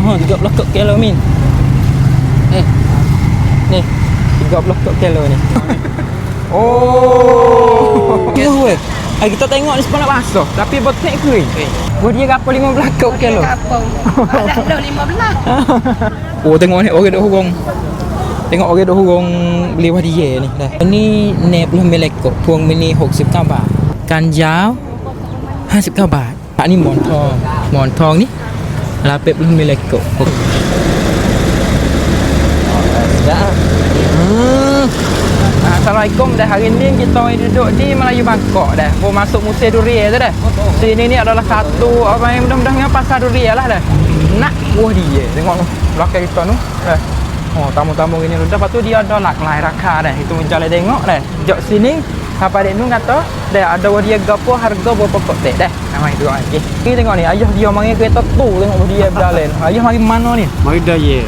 tengok ha 30 kilo min. Ni 30 kilo ni. Oh. Weh. Kita tengok ni sepanjang basuh tapi botek kering. Buat dia gapo 15 kilo. Kapung. Ada 15. Oh tengok ni orang duk hurung. Tengok orang duk hurung beli wah dia ni dah. Ni 60 melekok, puang mini 60 baht. Kanjau 50 baht. Pak ni montong. Montong ni 80 melekok. Dah. Assalamualaikum dah. Hari ni kita duduk di Melayu Bangkok dah. Mau masuk musim durian tu dah. Sini ni adalah satu apa yang mudah-mudahan pasar durian lah dah. Nak buah dia. Tengok tu belakang kita tu. Dah. Oh, tamu-tamu ini dah. Lepas tu dia ada laklai raka dah. Itu menjala tengok dah. Jok sini apa dek nu kata dah ada buah dia gapo harga berapa pokok tek dah. Namai tu lagi. Ni tengok ni ayah dia mari kereta tu tengok buah dia berjalan. Ayah mari mana ni? Mari daya.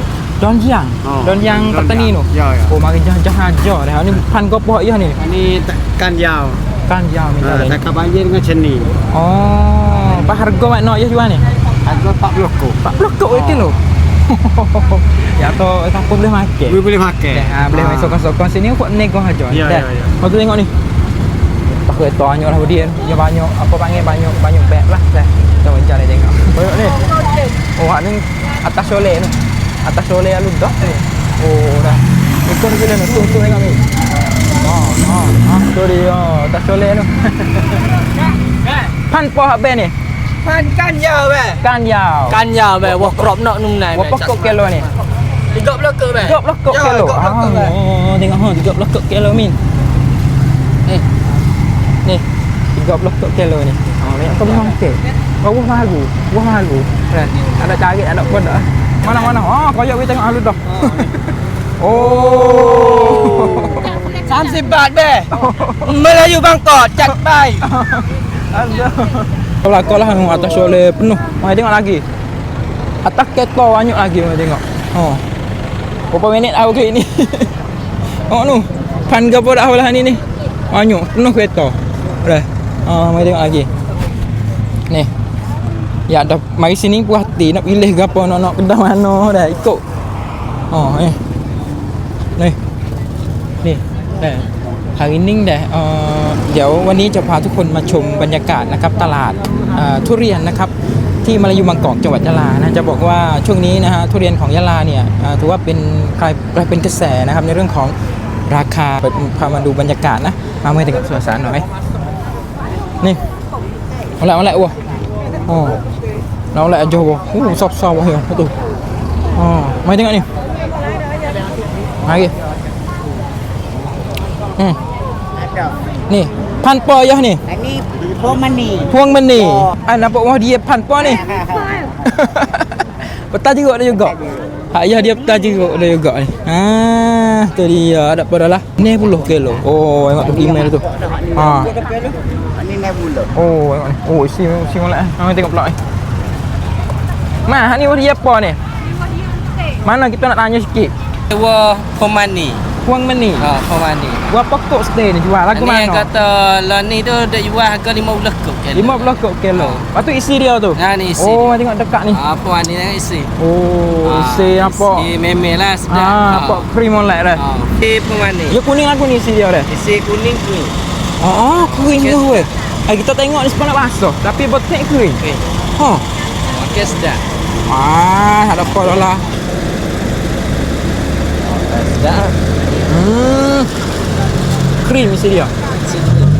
Don Yang. Don Yang petani tu. Ya. Oh mari jah-jah aja dah. Ni pan gapo ayah ni? Ini kan jauh. Kan jauh minta dah. Cakap banjir dengan seni. Oh, apa harga makna ayah jual ni? Harga 40 kok. 40 kok kilo. Ya tu siapa boleh makan? Boleh makan. Boleh main sokong-sokong sini buat nego aja. Ya. Lepas tu tengok ni. Tak kereta banyak lah dia. Dia banyak apa panggil banyak beg lah dah. Kita mencari tengok. Tengok ni. Oh, ni atas soleh tu. Atas soleh alu dah ni. Oh, dah. Ikut bila ni tung tengok ni. Tu dia atas soleh tu. Pan po hak ben ni. Pan kan jauh be. Kan jauh. Kan jauh be. Wah crop nak num nai. Berapa kok kilo ni? 30 ke be. 30 kok kilo. Oh, tengok ha 30 kok kilo min. Ni 30 kok kilo ni. Oh, banyak kau memang okey. Buah malu. Buah malu. Ada cari ada pun dah. Mana-mana. Oh, koyak we tengok halu dah. Oh. 30 baht be. Melayu Bangkok cat bai. Ada. Kalau lah atas soleh penuh. Mari tengok lagi. Atas kereta banyak lagi mari tengok. Oh. Berapa minit aku ke ini? Oh nu. Pan gapo dah lah ni. Banyak penuh kereta. Dah. Mari tengok lagi. Ni. Ya dah mari sini puas hati nak pilih gapo nak kedai mana dah ikut. Oh ni. Ni. Dah. Hariนี้เดี๋ยววันนี้จะพาทุกคนมาชมบรรยากาศนะครับตลาดทุเรียนนะครับที่มลายูบางกอกจังหวัดยะลานะจะบอกว่าช่วงนี้นะฮะทุเรียนของยะลาเนี่ยถือว่าเป็นกลายเป็นกระแสนะครับในเรื่องของราคาไปพามาดูบรรยากาศนะมาเมื่อถึงสวนสารหน่อยนี่เอาละวะอ๋อเอาละโจวะโอ้ซอบๆวะเฮียตุอ๋อมาtengok ni mari ni pan po ayah ni. Ini Puang Mani. Puang Mani. Nampak wah dia pan po ni. Betul juga dia juga. Ayah dia betul juga dia juga ni. Tu dia ada pada lah 90 kilo. Oh, tengok tu email tu. Ini 90. Oh, tengok ni. Oh, isi molek. Tengok pula ni. Mah, ni wah dia apa ni? Mana kita nak tanya sikit. Wah pemani. Puang Mani. Puang Mani. Berapa kok stay ni jual lagu mana? Ni yang kata lah ni tu dah jual harga 15 kok. 50 kok kilo. Lepas tu isi dia tu. Ni isi. Oh, tengok dekat ni. Puang Mani ni isi. Oh, isi apa? Isi memel lah sedap. Apa krim molek dah. Puang Mani. Ya kuning aku ni isi dia dah. Isi kuning. Kering tu weh. Kita tengok ni sepanjang basuh tapi botek kering. Okey sedap. Ada apa dah lah. Sedap. Krim isi dia.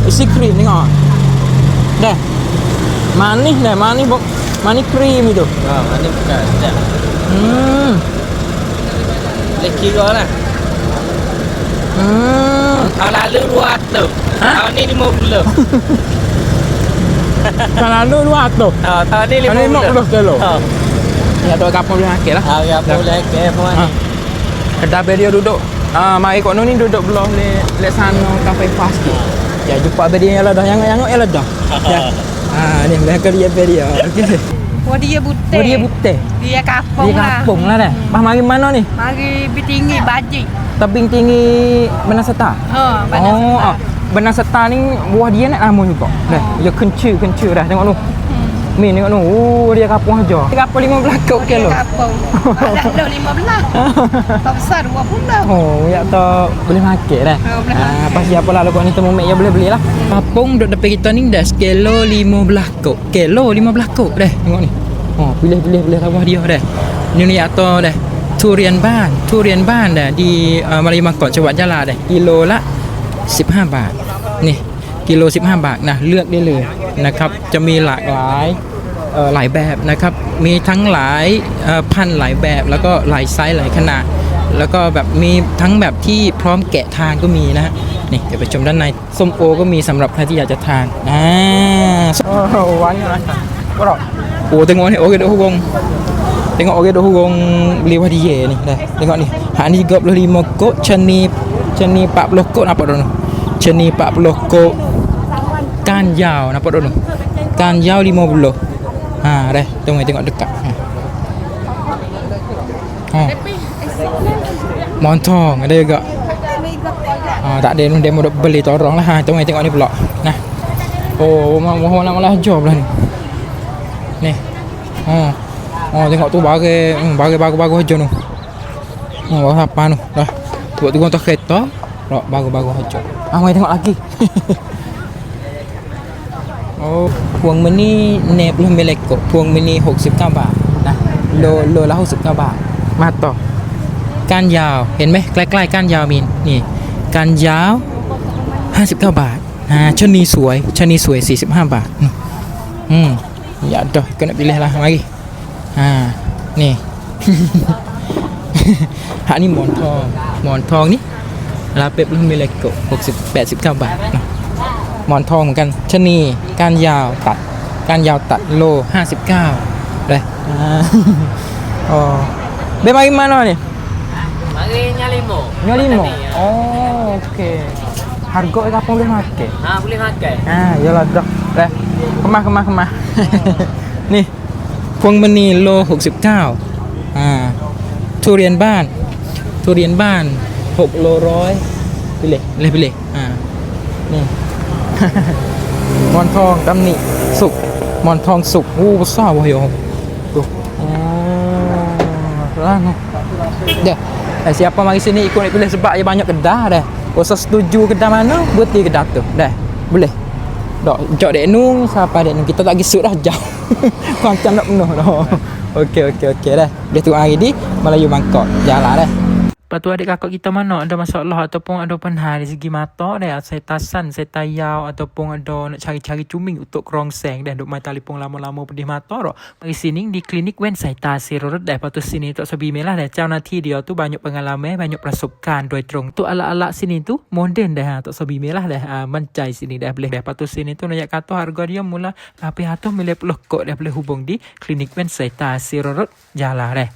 Isi krim tengok. Dah. Manis dah, manis krim itu. Manis bukan sedap. Boleh kira lah. Tahun lalu 200. Tahun ni 50. Tahun lalu 200. Tahun ni 50 kilo. Ya tu kapal boleh makan lah. Kapal boleh makan pun ni. Kedai dia duduk. Mari kau ni duduk belah le sana kafe fast sikit. Ya jumpa dia lah dah. Yang lah dah. Ya. Ni mereka dia dia. Okey. Oh dia butek. Oh dia butek. Dia kapung Dia lah. kapung lah dah. Mari mana ni? Mari tinggi baji. Tebing tinggi Benar Serta. Benar Serta. Benar Serta ni buah dia nak lama juga. Dah. Dia kencur dah tengok tu. Min tengok tu. Dia kapung aja. Dia kapung 15 kok kilo. Kapung. Ada kilo 15. Tak besar 20. Oh, ya tu boleh makan dah. boleh Pas siapa lah lepas ni temu mek ya boleh belilah. Kapung duk depan kita ni dah kilo 15 kok. Kilo 15 kok dah. Tengok ni. Oh, pilih boleh rawah dia dah. Ni ya tu dah. Turian ban dah di Melayu Mangkok Jawa Jala dah. Kiloละ15 บาทนี่กิโล15 บาทนะเลือกได้เลยนะครับจะมีหลากหลายหลายแบบนะครับมีทั้งหลายพันหลายแบบแล้วก็หลายไซส์หลายขนาดแล้วก็แบบมีทั้งแบบที่พร้อมแกะทานก็มีนะฮะนี่เดี๋ยวไปชมด้านในส้มโอก็มีสำหรับใครที่อยากจะทานโอ้โหวันนี้นะก็หรอโอ้tengok ni okey dok hugong tengok okey dok hugong liwah dia ni dah tengok ni hak ni 35 kok ceni 40 kok nampak dah ceni 40 kok kan yao nampak dah kan yao 50 dah tengok dekat montong ada juga tak ada demo dok beli torong lah tengok ni pula nah oh malah job lah ni tengok tu bagus aja tu bagus apa tu dah buat tunggu tak kereta bagus aja mai tengok lagi oh puang mini 60 meleko puang mini 69 บาทนะโลละ69 บาทมาต่อก้านยาวเห็นไหมใกล้ๆก้านยาวมีนี่ก้านยาว59 บาทชะนีสวย45 บาทya dah kena pilih lah mari ni hak ni montong ni 80 meleko 89 บาทนะหมอนทองเหมือนกันชะนีก้านยาวตัดโล59เลยoh mari mana ni Mari nyalimo. oh okey harga apa boleh makan Boleh makan. yalah dah kemah niพวงมณีโล69ทุเรียนบ้าน6โล100pilihนี่ หมอนทองตำหนิสุกหมอนทองสุกbesar wah yo tuh dah siapa mari sini ikut nak pilih sebab dia banyak kedah dah usah setuju kedah mana berhenti kedah tu dah boleh dok jok dek nu siapa dek nu kita tak gisut dah jauh macam nak penuh dah okey dah dia tu hari di Melayu Mangkok jalan dah. Lepas tu adik kakak kita mana ada masalah ataupun ada panhal dari segi mata dah saya tasan saya tayau ataupun ada nak cari-cari cuming untuk kerongseng dah duk mai telefon lama-lama pedih mata dah mari sini di klinik Wen สายตา Sirorot ได้ lepas tu sini Tok Sabi Melah dah เจ้าหน้าที่ dia tu banyak pengalaman banyak ประสบการณ์ โดยตรง tu ala-ala sini tu moden dah Tok Sabi Melah dah mancai sini dah boleh dah lepas tu sini tu nak kata harga dia mula 50 kok dah boleh hubung di klinik Wen สายตา Sirorot jalan dah